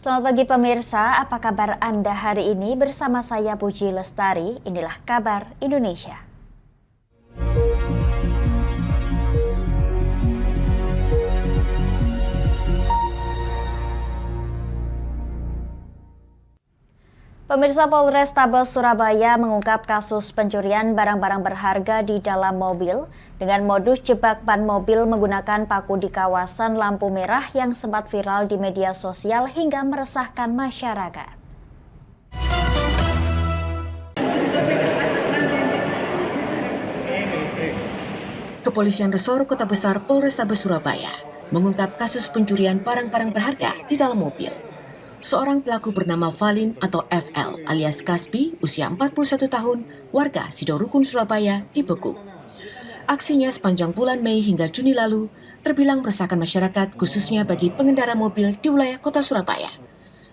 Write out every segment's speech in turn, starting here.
Selamat pagi pemirsa, apa kabar Anda hari ini? Bersama saya Puji Lestari, inilah kabar Indonesia. Pemirsa, Polrestabes Surabaya mengungkap kasus pencurian barang-barang berharga di dalam mobil dengan modus jebak ban mobil menggunakan paku di kawasan lampu merah yang sempat viral di media sosial hingga meresahkan masyarakat. Kepolisian Resor Kota Besar Polrestabes Surabaya mengungkap kasus pencurian barang-barang berharga di dalam mobil. Seorang pelaku bernama Valin atau FL alias Kasbi, usia 41 tahun, warga Sidorukun, Surabaya, dibekuk. Aksinya sepanjang bulan Mei hingga Juni lalu terbilang meresahkan masyarakat, khususnya bagi pengendara mobil di wilayah kota Surabaya.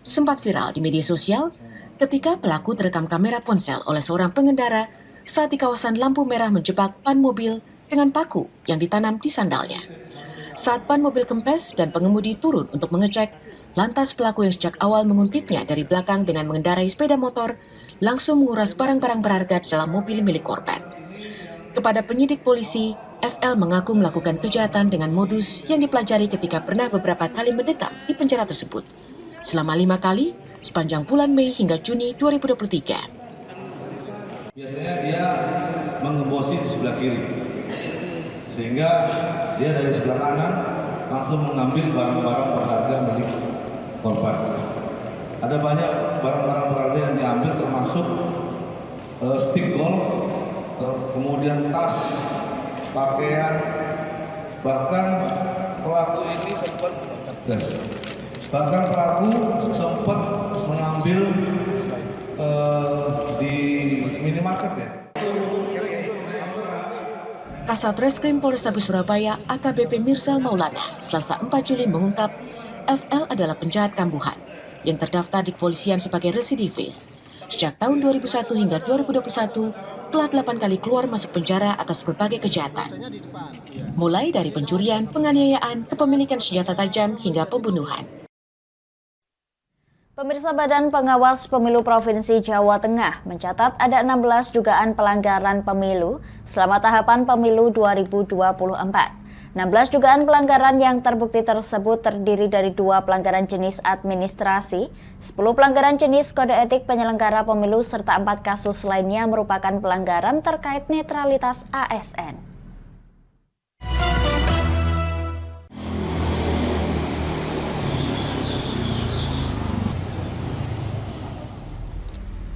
Sempat viral di media sosial ketika pelaku terekam kamera ponsel oleh seorang pengendara saat di kawasan lampu merah menjebak ban mobil dengan paku yang ditanam di sandalnya. Saat ban mobil kempes dan pengemudi turun untuk mengecek, lantas pelaku yang sejak awal menguntitnya dari belakang dengan mengendarai sepeda motor langsung menguras barang-barang berharga di dalam mobil milik korban. Kepada penyidik polisi, FL mengaku melakukan kejahatan dengan modus yang dipelajari ketika pernah beberapa kali mendekam di penjara tersebut. Selama 5 kali, sepanjang bulan Mei hingga Juni 2023. Biasanya dia mengembosi di sebelah kiri, sehingga dia dari sebelah kanan langsung mengambil barang-barang berharga milik korban. Ada banyak barang-barang berharga yang diambil, termasuk stick golf, kemudian tas, pakaian, bahkan pelaku ini sempat mengambil di minimarket ya. Kasat Reskrim Polrestabes Surabaya AKBP Mirzal Maulana Selasa 4 Juli mengungkap FL adalah penjahat kambuhan yang terdaftar di kepolisian sebagai residivis. Sejak tahun 2001 hingga 2021 telah 8 kali keluar masuk penjara atas berbagai kejahatan. Mulai dari pencurian, penganiayaan, kepemilikan senjata tajam hingga pembunuhan. Pemirsa, Badan Pengawas Pemilu Provinsi Jawa Tengah mencatat ada 16 dugaan pelanggaran pemilu selama tahapan pemilu 2024. 16 dugaan pelanggaran yang terbukti tersebut terdiri dari 2 pelanggaran jenis administrasi, 10 pelanggaran jenis kode etik penyelenggara pemilu, serta 4 kasus lainnya merupakan pelanggaran terkait netralitas ASN.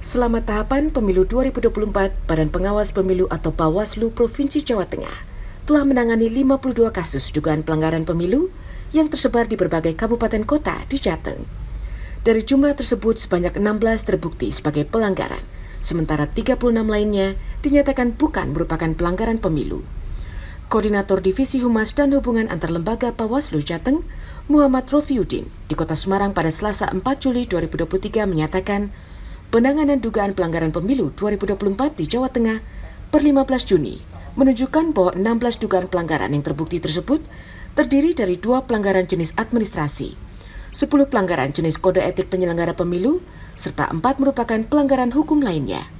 Selama tahapan pemilu 2024, Badan Pengawas Pemilu atau Bawaslu Provinsi Jawa Tengah telah menangani 52 kasus dugaan pelanggaran pemilu yang tersebar di berbagai kabupaten kota di Jateng. Dari jumlah tersebut, sebanyak 16 terbukti sebagai pelanggaran, sementara 36 lainnya dinyatakan bukan merupakan pelanggaran pemilu. Koordinator Divisi Humas dan Hubungan Antar Lembaga Bawaslu Jateng, Muhammad Rofiuddin, di Kota Semarang pada Selasa 4 Juli 2023 menyatakan penanganan dugaan pelanggaran pemilu 2024 di Jawa Tengah per 15 Juni menunjukkan bahwa 16 dugaan pelanggaran yang terbukti tersebut terdiri dari 2 pelanggaran jenis administrasi, 10 pelanggaran jenis kode etik penyelenggara pemilu, serta 4 merupakan pelanggaran hukum lainnya.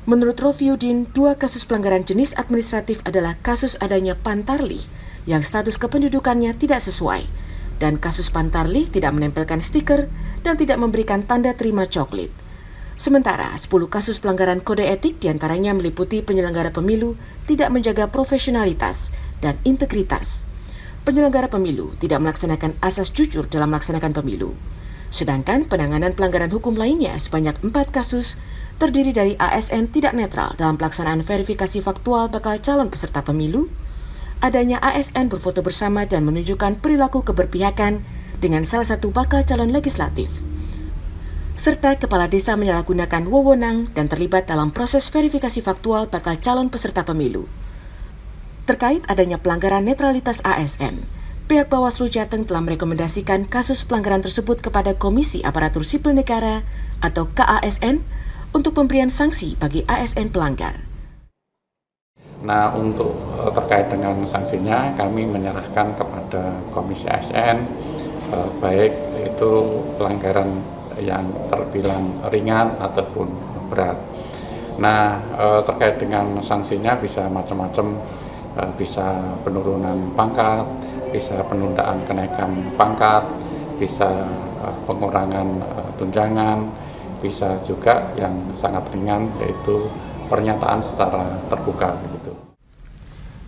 Menurut Rofiuddin, 2 kasus pelanggaran jenis administratif adalah kasus adanya pantarlih yang status kependudukannya tidak sesuai, dan kasus pantarlih tidak menempelkan stiker dan tidak memberikan tanda terima coklit. Sementara 10 kasus pelanggaran kode etik diantaranya meliputi penyelenggara pemilu tidak menjaga profesionalitas dan integritas. Penyelenggara pemilu tidak melaksanakan asas jujur dalam melaksanakan pemilu. Sedangkan penanganan pelanggaran hukum lainnya sebanyak 4 kasus terdiri dari ASN tidak netral dalam pelaksanaan verifikasi faktual bakal calon peserta pemilu, adanya ASN berfoto bersama dan menunjukkan perilaku keberpihakan dengan salah satu bakal calon legislatif, serta kepala desa menyalahgunakan wewenang dan terlibat dalam proses verifikasi faktual bakal calon peserta pemilu. Terkait adanya pelanggaran netralitas ASN, pihak Bawaslu Jateng telah merekomendasikan kasus pelanggaran tersebut kepada Komisi Aparatur Sipil Negara atau KASN untuk pemberian sanksi bagi ASN pelanggar. Nah, untuk terkait dengan sanksinya, kami menyerahkan kepada Komisi ASN baik itu pelanggaran yang terbilang ringan ataupun berat. Nah, terkait dengan sanksinya bisa macam-macam, bisa penurunan pangkat, bisa penundaan kenaikan pangkat, bisa pengurangan tunjangan, bisa juga yang sangat ringan yaitu pernyataan secara terbuka begitu.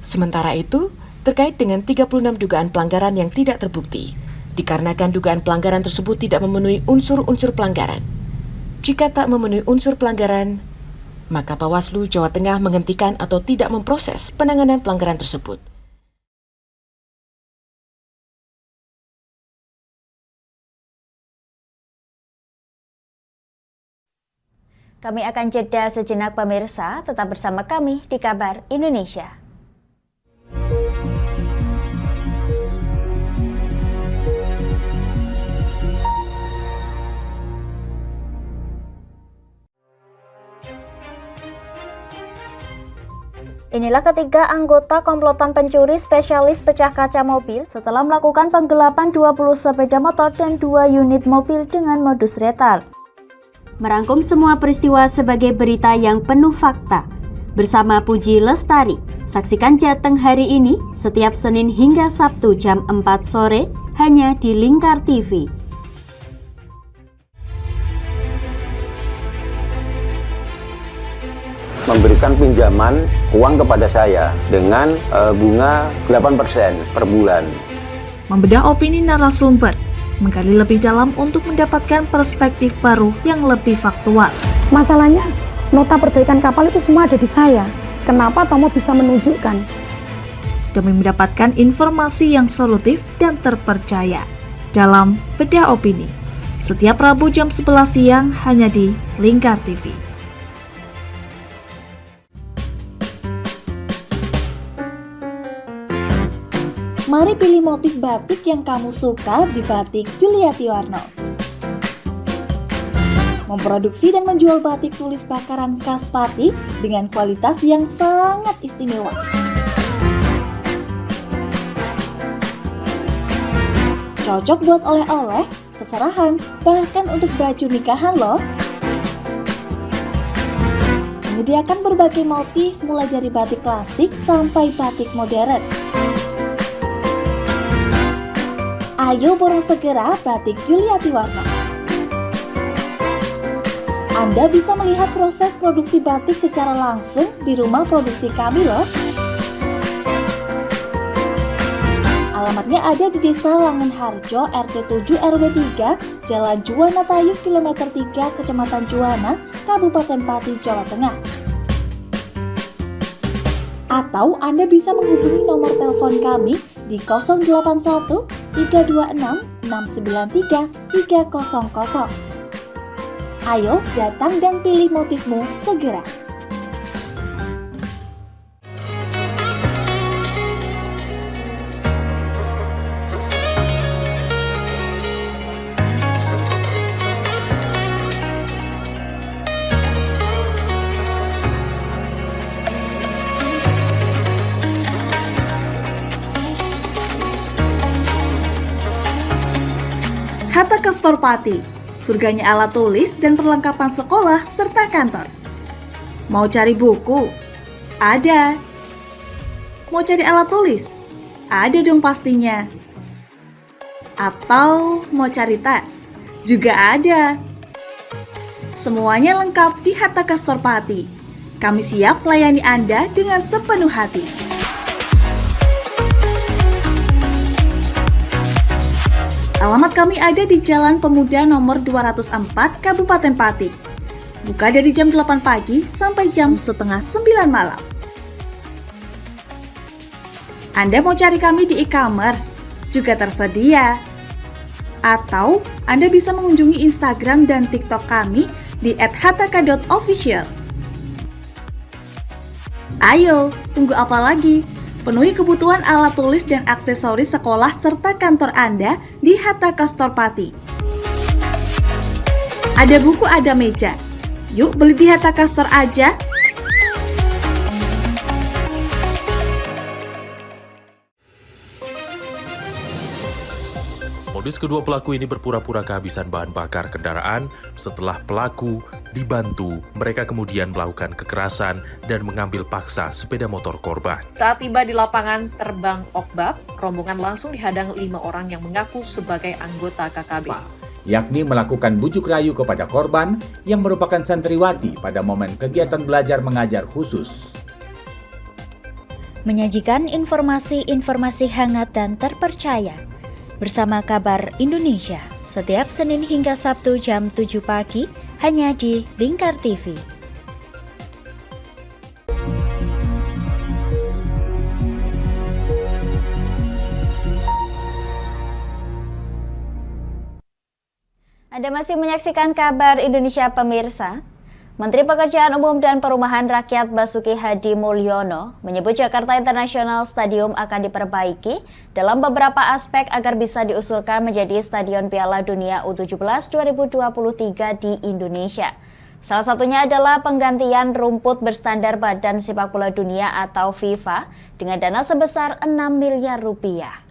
Sementara itu, terkait dengan 36 dugaan pelanggaran yang tidak terbukti, dikarenakan dugaan pelanggaran tersebut tidak memenuhi unsur-unsur pelanggaran. Jika tak memenuhi unsur pelanggaran, maka Bawaslu Jawa Tengah menghentikan atau tidak memproses penanganan pelanggaran tersebut. Kami akan jeda sejenak pemirsa, tetap bersama kami di Kabar Indonesia. Inilah ketiga anggota komplotan pencuri spesialis pecah kaca mobil setelah melakukan penggelapan 20 sepeda motor dan 2 unit mobil dengan modus retard. Merangkum semua peristiwa sebagai berita yang penuh fakta. Bersama Puji Lestari, saksikan Jateng hari ini setiap Senin hingga Sabtu jam 4 sore hanya di Lingkar TV. Memberikan pinjaman uang kepada saya dengan bunga 8% per bulan. Membedah opini narasumber, menggali lebih dalam untuk mendapatkan perspektif baru yang lebih faktual. Masalahnya, nota perbaikan kapal itu semua ada di saya. Kenapa Tomo bisa menunjukkan? Demi mendapatkan informasi yang solutif dan terpercaya dalam Bedah Opini. Setiap Rabu jam 11 siang hanya di Lingkar TV. Mari pilih motif batik yang kamu suka di Batik Juliati Warno. Memproduksi dan menjual batik tulis bakaran khas Pati dengan kualitas yang sangat istimewa. Cocok buat oleh-oleh, seserahan, bahkan untuk baju nikahan loh. Menyediakan berbagai motif mulai dari batik klasik sampai batik modern. Ayo borong segera Batik Juliati Warno. Anda bisa melihat proses produksi batik secara langsung di rumah produksi kami loh. Alamatnya ada di Desa Langenharjo, RT 7 RW 3, Jalan Juwana Tayu, Kilometer 3, Kecamatan Juwana, Kabupaten Pati, Jawa Tengah. Atau Anda bisa menghubungi nomor telepon kami di 081 326 693 300. Ayo datang dan pilih motifmu segera. Hatta Kastor Pati, surganya alat tulis dan perlengkapan sekolah serta kantor. Mau cari buku? Ada. Mau cari alat tulis? Ada dong pastinya. Atau mau cari tas? Juga ada. Semuanya lengkap di Hatta Kastor Pati. Kami siap melayani Anda dengan sepenuh hati. Alamat kami ada di Jalan Pemuda nomor 204 Kabupaten Pati. Buka dari jam 8 pagi sampai jam setengah 9 malam. Anda mau cari kami di e-commerce? Juga tersedia. Atau Anda bisa mengunjungi Instagram dan TikTok kami di @hataka.official. Ayo, tunggu apa lagi? Penuhi kebutuhan alat tulis dan aksesoris sekolah serta kantor Anda di Hatta Kastor Pati. Ada buku, ada meja. Yuk beli di Hatta Kastor aja. Modus kedua pelaku ini berpura-pura kehabisan bahan bakar kendaraan. Setelah pelaku dibantu, mereka kemudian melakukan kekerasan dan mengambil paksa sepeda motor korban. Saat tiba di lapangan terbang Okbab, rombongan langsung dihadang 5 orang yang mengaku sebagai anggota KKB. Yakni melakukan bujuk rayu kepada korban yang merupakan santriwati pada momen kegiatan belajar mengajar khusus. Menyajikan informasi-informasi hangat dan terpercaya bersama Kabar Indonesia setiap Senin hingga Sabtu jam 7 pagi hanya di Lingkar TV. Anda masih menyaksikan Kabar Indonesia pemirsa. Menteri Pekerjaan Umum dan Perumahan Rakyat Basuki Hadi Mulyono menyebut Jakarta International Stadium akan diperbaiki dalam beberapa aspek agar bisa diusulkan menjadi Stadion Piala Dunia U17 2023 di Indonesia. Salah satunya adalah penggantian rumput berstandar Badan Sepak Bola Dunia atau FIFA dengan dana sebesar 6 miliar rupiah.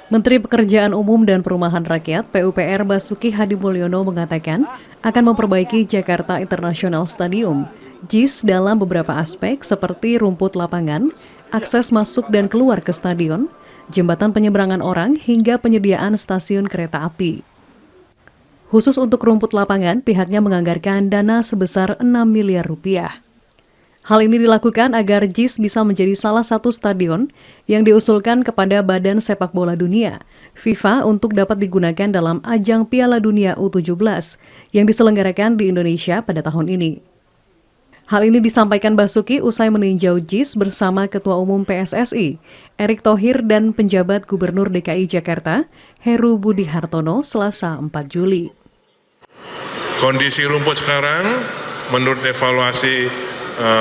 Menteri Pekerjaan Umum dan Perumahan Rakyat (PUPR) Basuki Hadi Mulyono mengatakan akan memperbaiki Jakarta International Stadium (JIS) dalam beberapa aspek seperti rumput lapangan, akses masuk dan keluar ke stadion, jembatan penyeberangan orang hingga penyediaan stasiun kereta api. Khusus untuk rumput lapangan, pihaknya menganggarkan dana sebesar 6 miliar rupiah. Hal ini dilakukan agar JIS bisa menjadi salah satu stadion yang diusulkan kepada Badan Sepak Bola Dunia, FIFA, untuk dapat digunakan dalam ajang Piala Dunia U17 yang diselenggarakan di Indonesia pada tahun ini. Hal ini disampaikan Basuki usai meninjau JIS bersama Ketua Umum PSSI, Erick Thohir, dan penjabat Gubernur DKI Jakarta, Heru Budi Hartono, Selasa 4 Juli. Kondisi rumput sekarang, menurut evaluasi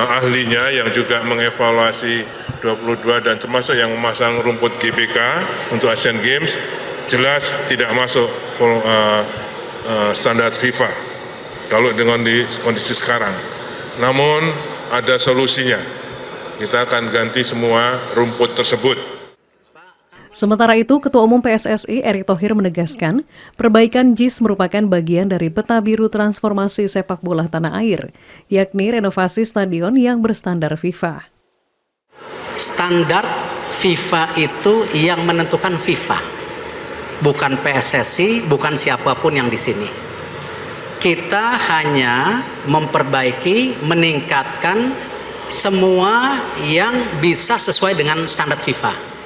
ahlinya yang juga mengevaluasi 22 dan termasuk yang memasang rumput GBK untuk Asian Games, jelas tidak masuk standar FIFA kalau dengan kondisi sekarang. Namun ada solusinya, kita akan ganti semua rumput tersebut. Sementara itu, Ketua Umum PSSI Erick Thohir menegaskan perbaikan JIS merupakan bagian dari peta biru transformasi sepak bola tanah air, yakni renovasi stadion yang berstandar FIFA. Standar FIFA itu yang menentukan FIFA, bukan PSSI, bukan siapapun yang di sini. Kita hanya memperbaiki, meningkatkan semua yang bisa sesuai dengan standar FIFA.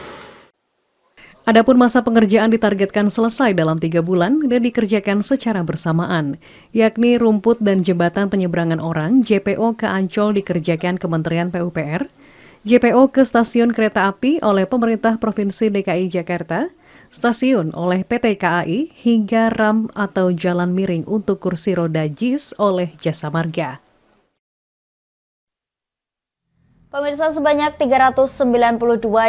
Adapun masa pengerjaan ditargetkan selesai dalam 3 bulan dan dikerjakan secara bersamaan, yakni rumput dan jembatan penyeberangan orang JPO ke Ancol dikerjakan Kementerian PUPR, JPO ke stasiun kereta api oleh pemerintah Provinsi DKI Jakarta, stasiun oleh PT KAI, hingga ram atau jalan miring untuk kursi roda JIS oleh Jasa Marga. Pemirsa, sebanyak 392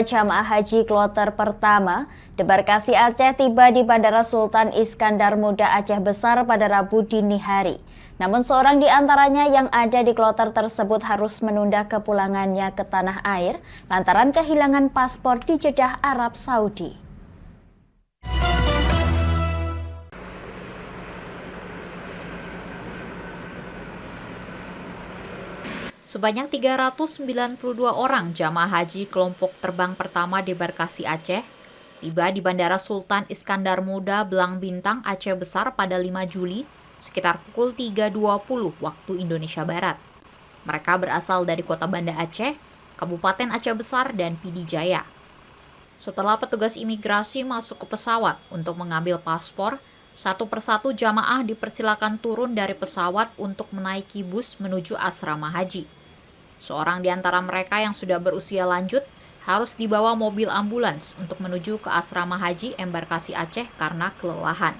jamaah haji kloter pertama debarkasi Aceh tiba di Bandara Sultan Iskandar Muda Aceh Besar pada Rabu dini hari. Namun seorang di antaranya yang ada di kloter tersebut harus menunda kepulangannya ke tanah air lantaran kehilangan paspor di Jeddah, Arab Saudi. Sebanyak 392 orang jamaah haji kelompok terbang pertama debarkasi Aceh tiba di Bandara Sultan Iskandar Muda Belang Bintang Aceh Besar pada 5 Juli sekitar pukul 3.20 waktu Indonesia Barat. Mereka berasal dari Kota Banda Aceh, Kabupaten Aceh Besar, dan Pidi Jaya. Setelah petugas imigrasi masuk ke pesawat untuk mengambil paspor, satu persatu jamaah dipersilakan turun dari pesawat untuk menaiki bus menuju asrama haji. Seorang di antara mereka yang sudah berusia lanjut harus dibawa mobil ambulans untuk menuju ke asrama haji embarkasi Aceh karena kelelahan.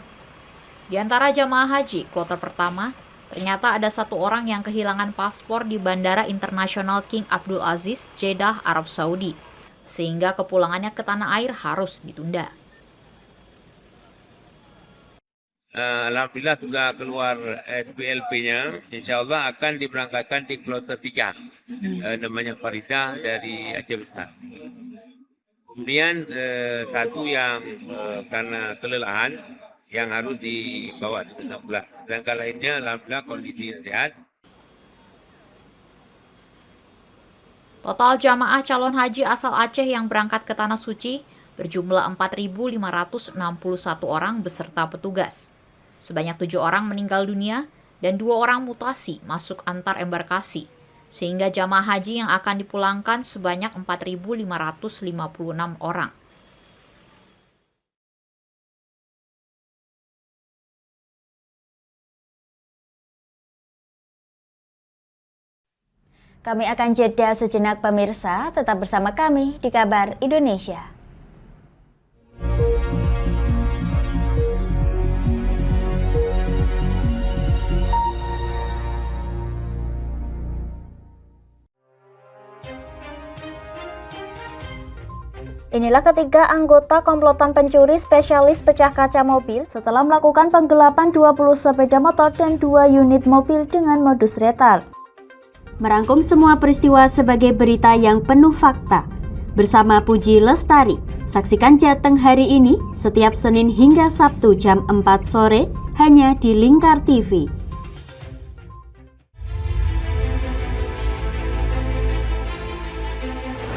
Di antara jamaah haji kloter pertama, ternyata ada satu orang yang kehilangan paspor di Bandara Internasional King Abdul Aziz, Jeddah, Arab Saudi, sehingga kepulangannya ke tanah air harus ditunda. Alhamdulillah sudah keluar SPLP-nya, insya Allah akan diberangkatkan di kloter 3, namanya Farida dari Aceh Besar. Kemudian satu yang karena kelelahan yang harus dibawa di 16. Dan kala lainnya alhamdulillah kondisi sehat. Total jamaah calon haji asal Aceh yang berangkat ke Tanah Suci berjumlah 4.561 orang beserta petugas. Sebanyak 7 orang meninggal dunia dan 2 orang mutasi masuk antar embarkasi, sehingga jamaah haji yang akan dipulangkan sebanyak 4.556 orang. Kami akan jeda sejenak pemirsa, tetap bersama kami di Kabar Indonesia. Inilah ketiga anggota komplotan pencuri spesialis pecah kaca mobil setelah melakukan penggelapan 20 sepeda motor dan 2 unit mobil dengan modus retard. Merangkum semua peristiwa sebagai berita yang penuh fakta. Bersama Puji Lestari, saksikan Jateng hari ini setiap Senin hingga Sabtu jam 4 sore hanya di Lingkar TV.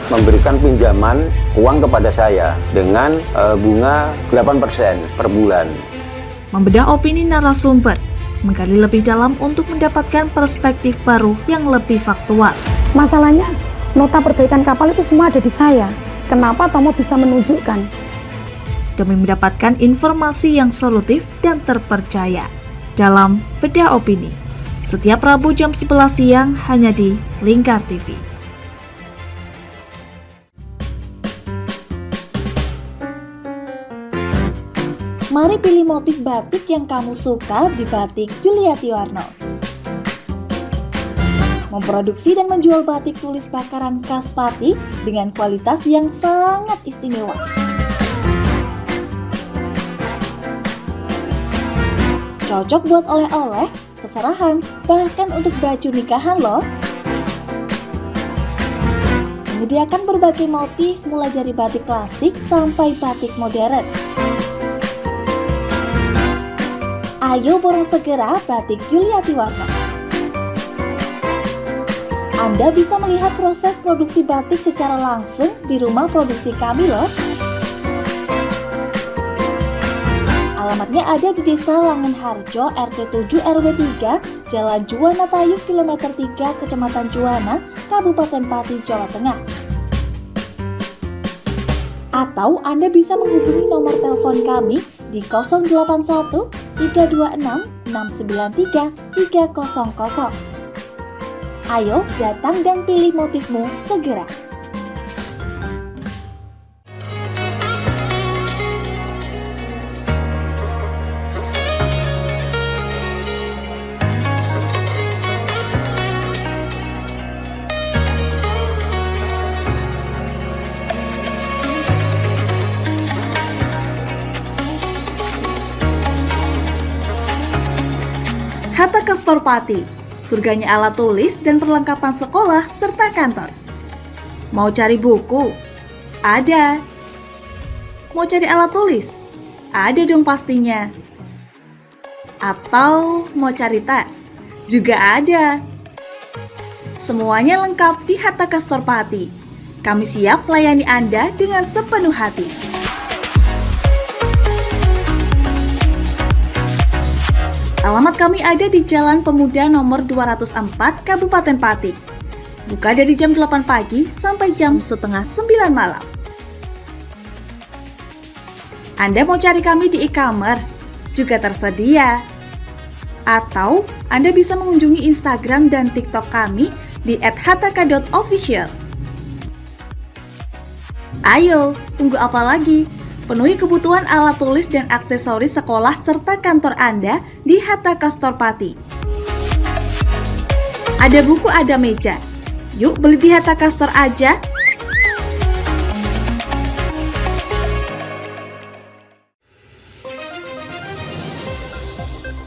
Memberikan pinjaman uang kepada saya dengan bunga 8% per bulan. Membedah opini narasumber, menggali lebih dalam untuk mendapatkan perspektif baru yang lebih faktual. Masalahnya, nota perbaikan kapal itu semua ada di saya. Kenapa Tomo bisa menunjukkan? Demi mendapatkan informasi yang solutif dan terpercaya dalam Bedah Opini. Setiap Rabu jam 11 siang hanya di Lingkar TV. Mari pilih motif batik yang kamu suka di Batik Juliati Warno. Memproduksi dan menjual batik tulis bakaran khas Pati dengan kualitas yang sangat istimewa. Cocok buat oleh-oleh, seserahan, bahkan untuk baju nikahan loh. Menyediakan berbagai motif mulai dari batik klasik sampai batik modern. Ayo borong segera Batik Juliati Warno. Anda bisa melihat proses produksi batik secara langsung di rumah produksi kami loh. Alamatnya ada di Desa Langenharjo, RT 7 RW 3, Jalan Juwana Tayub, Kilometer 3, Kecamatan Juwana, Kabupaten Pati, Jawa Tengah. Atau Anda bisa menghubungi nomor telepon kami di 081 326 693 300. Ayo datang dan pilih motifmu segera. Hatta Kastor Pati, surganya alat tulis dan perlengkapan sekolah serta kantor. Mau cari buku? Ada. Mau cari alat tulis? Ada dong pastinya. Atau mau cari tas? Juga ada. Semuanya lengkap di Hatta Kastor Pati. Kami siap melayani Anda dengan sepenuh hati. Alamat kami ada di Jalan Pemuda nomor 204 Kabupaten Pati. Buka dari jam 8 pagi sampai jam setengah 9 malam. Anda mau cari kami di e-commerce? Juga tersedia. Atau Anda bisa mengunjungi Instagram dan TikTok kami di @hataka.official. Ayo, tunggu apa lagi? Penuhi kebutuhan alat tulis dan aksesoris sekolah serta kantor Anda di Hatta Kastor Pati. Ada buku, ada meja. Yuk beli di Hatta Kastor aja.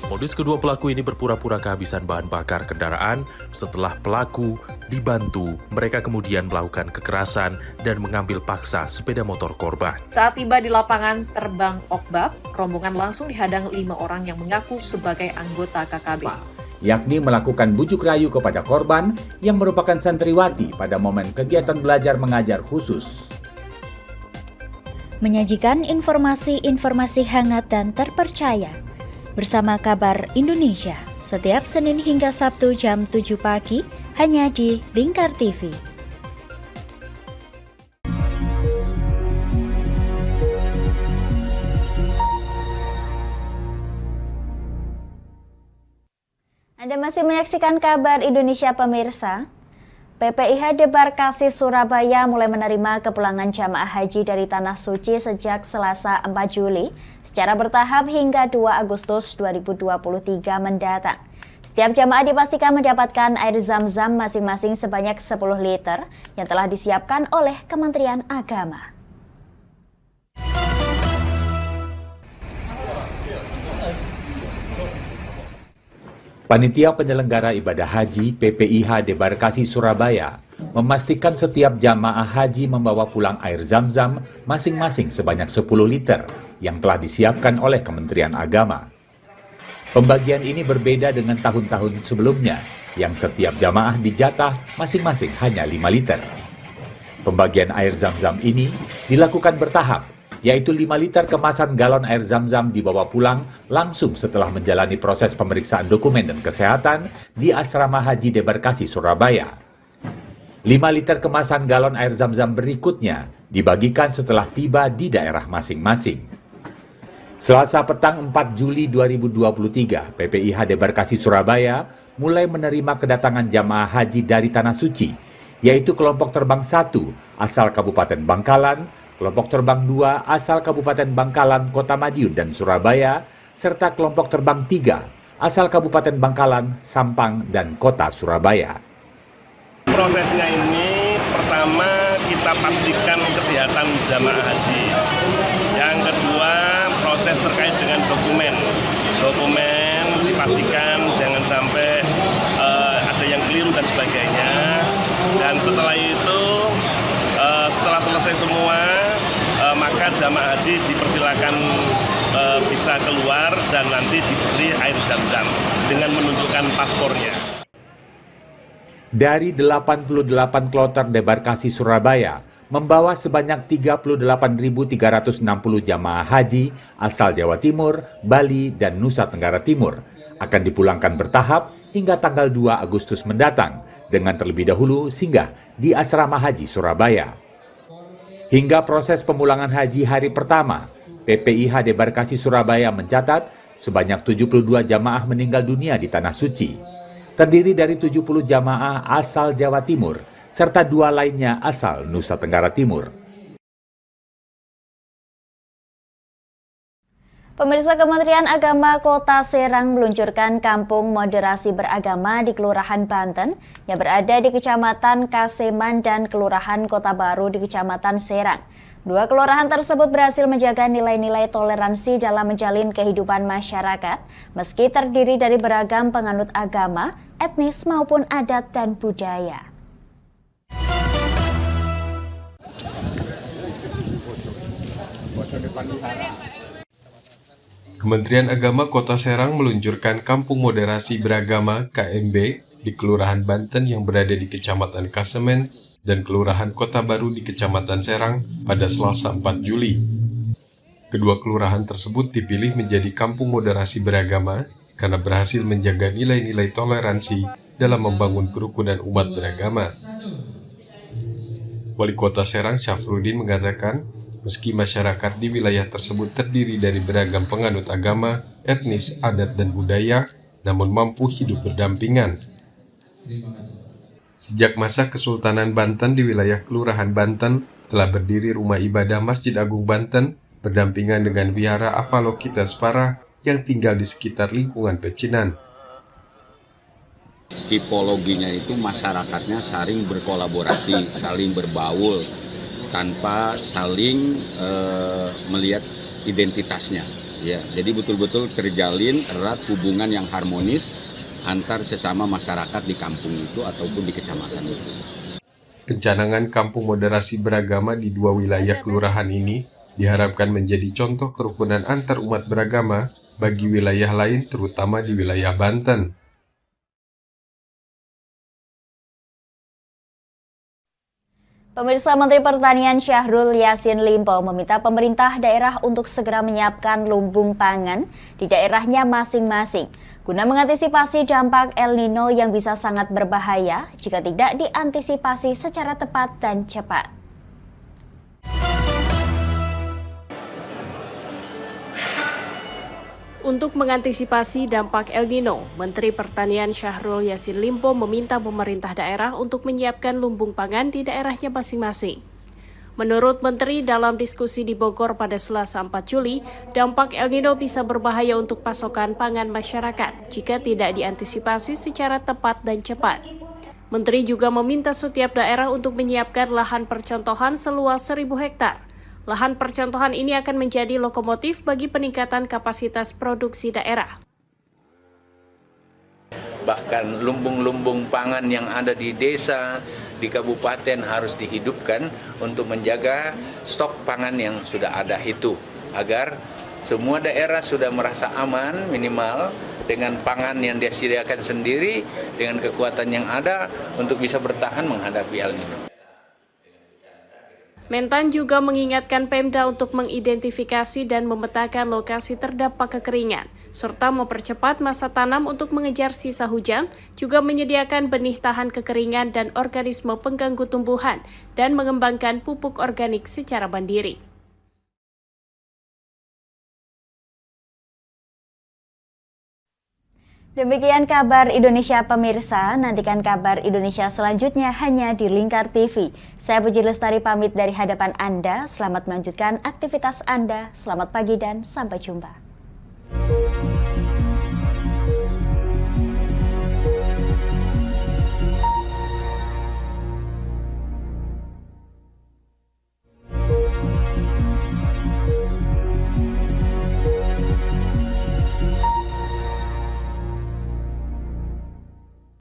Modus kedua pelaku ini berpura-pura kehabisan bahan bakar kendaraan. Setelah pelaku dibantu, mereka kemudian melakukan kekerasan dan mengambil paksa sepeda motor korban. Saat tiba di lapangan terbang Okbab, rombongan langsung dihadang 5 orang yang mengaku sebagai anggota KKB. Yakni melakukan bujuk rayu kepada korban yang merupakan santriwati pada momen kegiatan belajar mengajar khusus. Menyajikan informasi-informasi hangat dan terpercaya bersama Kabar Indonesia setiap Senin hingga Sabtu jam 7 pagi hanya di Lingkar TV. Anda masih menyaksikan Kabar Indonesia pemirsa. PPIH Debarkasi Surabaya mulai menerima kepulangan jamaah haji dari Tanah Suci sejak Selasa 4 Juli secara bertahap hingga 2 Agustus 2023 mendatang. Setiap jamaah dipastikan mendapatkan air zam-zam masing-masing sebanyak 10 liter yang telah disiapkan oleh Kementerian Agama. Panitia penyelenggara ibadah haji PPIH Debarkasi Surabaya memastikan setiap jamaah haji membawa pulang air zam-zam masing-masing sebanyak 10 liter yang telah disiapkan oleh Kementerian Agama. Pembagian ini berbeda dengan tahun-tahun sebelumnya yang setiap jamaah dijatah masing-masing hanya 5 liter. Pembagian air zam-zam ini dilakukan bertahap, yaitu 5 liter kemasan galon air zam-zam dibawa pulang langsung setelah menjalani proses pemeriksaan dokumen dan kesehatan di Asrama Haji Debarkasi, Surabaya. 5 liter kemasan galon air zam-zam berikutnya dibagikan setelah tiba di daerah masing-masing. Selasa petang 4 Juli 2023, PPIH Debarkasi Surabaya mulai menerima kedatangan jamaah haji dari Tanah Suci, yaitu kelompok terbang 1 asal Kabupaten Bangkalan, kelompok terbang 2 asal Kabupaten Bangkalan, Kota Madiun, dan Surabaya, serta kelompok terbang 3 asal Kabupaten Bangkalan, Sampang, dan Kota Surabaya. Prosesnya ini pertama kita pastikan kesehatan jamaah haji. Yang kedua proses terkait dengan dokumen. Dokumen dipastikan jangan sampai ada yang keliru dan sebagainya. Dan setelah itu setelah selesai semua, maka jamaah haji dipersilakan bisa keluar dan nanti diberi air zam-zam dengan menunjukkan paspornya. Dari 88 kloter Debarkasi Surabaya membawa sebanyak 38.360 jamaah haji asal Jawa Timur, Bali, dan Nusa Tenggara Timur akan dipulangkan bertahap hingga tanggal 2 Agustus mendatang dengan terlebih dahulu singgah di Asrama Haji Surabaya. Hingga proses pemulangan haji hari pertama, PPIH Debarkasi Surabaya mencatat sebanyak 72 jamaah meninggal dunia di Tanah Suci. Terdiri dari 70 jamaah asal Jawa Timur, serta 2 lainnya asal Nusa Tenggara Timur. Pemirsa, Kementerian Agama Kota Serang meluncurkan Kampung Moderasi Beragama di Kelurahan Banten yang berada di Kecamatan Kaseman dan Kelurahan Kota Baru di Kecamatan Serang. 2 kelurahan tersebut berhasil menjaga nilai-nilai toleransi dalam menjalin kehidupan masyarakat, meski terdiri dari beragam penganut agama, etnis maupun adat dan budaya. Kementerian Agama Kota Serang meluncurkan Kampung Moderasi Beragama KMB di Kelurahan Banten yang berada di Kecamatan Kasemen dan Kelurahan Kota Baru di Kecamatan Serang pada Selasa 4 Juli. Kedua kelurahan tersebut dipilih menjadi Kampung Moderasi Beragama karena berhasil menjaga nilai-nilai toleransi dalam membangun kerukunan umat beragama. Wali Kota Serang Syafruddin mengatakan, meski masyarakat di wilayah tersebut terdiri dari beragam penganut agama, etnis, adat, dan budaya, namun mampu hidup berdampingan. Sejak masa Kesultanan Banten di wilayah Kelurahan Banten, telah berdiri rumah ibadah Masjid Agung Banten berdampingan dengan Wihara Avalokitesvara yang tinggal di sekitar lingkungan pecinan. Tipologinya itu masyarakatnya saling berkolaborasi, saling berbaur, tanpa saling melihat identitasnya. Ya, jadi betul-betul terjalin erat hubungan yang harmonis antar sesama masyarakat di kampung itu ataupun di kecamatan itu. Pencanangan kampung moderasi beragama di 2 wilayah kelurahan ini diharapkan menjadi contoh kerukunan antar umat beragama bagi wilayah lain terutama di wilayah Banten. Pemirsa, Menteri Pertanian Syahrul Yassin Limpo meminta pemerintah daerah untuk segera menyiapkan lumbung pangan di daerahnya masing-masing guna mengantisipasi dampak El Nino yang bisa sangat berbahaya jika tidak diantisipasi secara tepat dan cepat. Untuk mengantisipasi dampak El Nino, Menteri Pertanian Syahrul Yassin Limpo meminta pemerintah daerah untuk menyiapkan lumbung pangan di daerahnya masing-masing. Menurut Menteri dalam diskusi di Bogor pada Selasa 4 Juli, dampak El Nino bisa berbahaya untuk pasokan pangan masyarakat jika tidak diantisipasi secara tepat dan cepat. Menteri juga meminta setiap daerah untuk menyiapkan lahan percontohan seluas 1.000 hektar. Lahan percontohan ini akan menjadi lokomotif bagi peningkatan kapasitas produksi daerah. Bahkan lumbung-lumbung pangan yang ada di desa, di kabupaten harus dihidupkan untuk menjaga stok pangan yang sudah ada itu, agar semua daerah sudah merasa aman minimal dengan pangan yang disediakan sendiri, dengan kekuatan yang ada untuk bisa bertahan menghadapi El Nino. Mentan juga mengingatkan Pemda untuk mengidentifikasi dan memetakan lokasi terdampak kekeringan, serta mempercepat masa tanam untuk mengejar sisa hujan, juga menyediakan benih tahan kekeringan dan organisme pengganggu tumbuhan, dan mengembangkan pupuk organik secara mandiri. Demikian kabar Indonesia pemirsa, nantikan kabar Indonesia selanjutnya hanya di Lingkar TV. Saya Puji Lestari pamit dari hadapan Anda, selamat melanjutkan aktivitas Anda, selamat pagi dan sampai jumpa.